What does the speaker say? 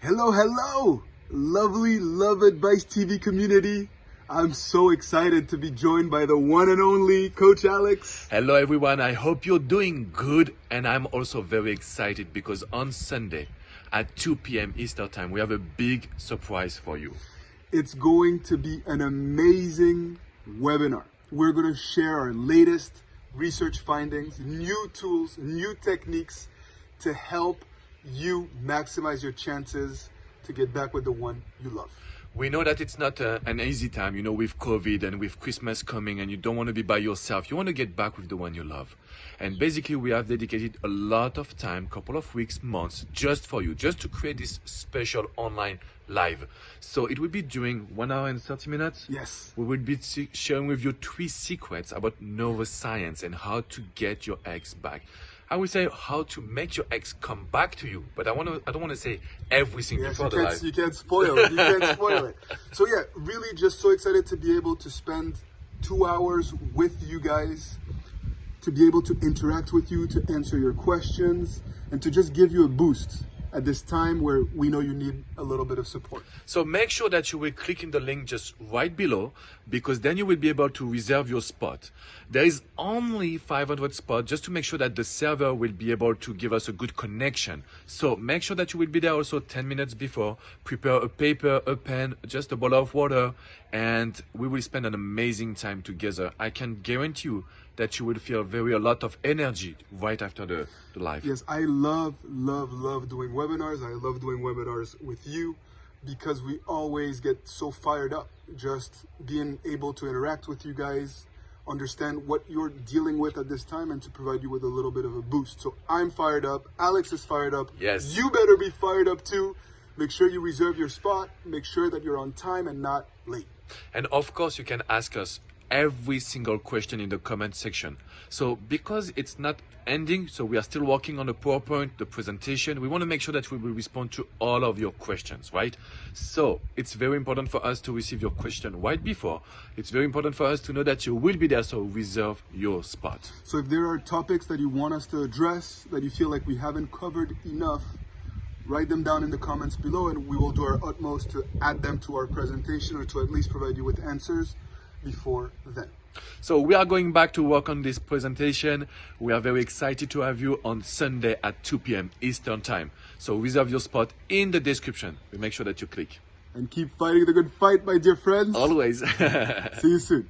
Hello, lovely Love Advice TV community. I'm so excited to be joined by the one and only Coach Alex. Hello everyone, I hope you're doing good, and I'm also very excited because on Sunday at 2 p.m. Eastern Time, we have a big surprise for you. It's going to be an amazing webinar. We're going to share our latest research findings, new tools, new techniques to help you maximize your chances to get back with the one you love. We know that it's not an easy time, with COVID and with Christmas coming, and you don't want to be by yourself. You want to get back with the one you love. And basically, we have dedicated a lot of time, couple of weeks, months, just for you, just to create this special online live. So it will be during 1 hour and 30 minutes. Yes. We will be sharing with you 3 secrets about neuroscience and how to get your ex back. I would say how to make your ex come back to you, but I don't want to say everything before the live. You can't spoil it. You can't spoil it. So yeah, really just so excited to be able to spend 2 hours with you guys, to be able to interact with you, to answer your questions, and to just give you a boost at this time where we know you need a little bit of support. So make sure that you will click in the link just right below, because then you will be able to reserve your spot. There is only 500 spots, just to make sure that the server will be able to give us a good connection. So make sure that you will be there also 10 minutes before. Prepare a paper, a pen, just a bottle of water, and we will spend an amazing time together. I can guarantee you that you will feel a lot of energy right after the live. Yes, I love doing webinars. I love doing webinars with you because we always get so fired up just being able to interact with you guys, understand what you're dealing with at this time, and to provide you with a little bit of a boost. So I'm fired up. Alex is fired up. Yes. You better be fired up too. Make sure you reserve your spot. Make sure that you're on time and not late. And of course, you can ask us every single question in the comment section. So because it's not ending, so we are still working on the PowerPoint, the presentation, we want to make sure that we will respond to all of your questions, right? So it's very important for us to receive your question right before. It's very important for us to know that you will be there, so reserve your spot. So if there are topics that you want us to address, that you feel like we haven't covered enough, write them down in the comments below, and we will do our utmost to add them to our presentation, or to at least provide you with answers before then. So we are going back to work on this presentation. We are very excited to have you on Sunday at 2 p.m. Eastern Time. So reserve your spot in the description. We make sure that you click. And keep fighting the good fight, my dear friends. Always. See you soon.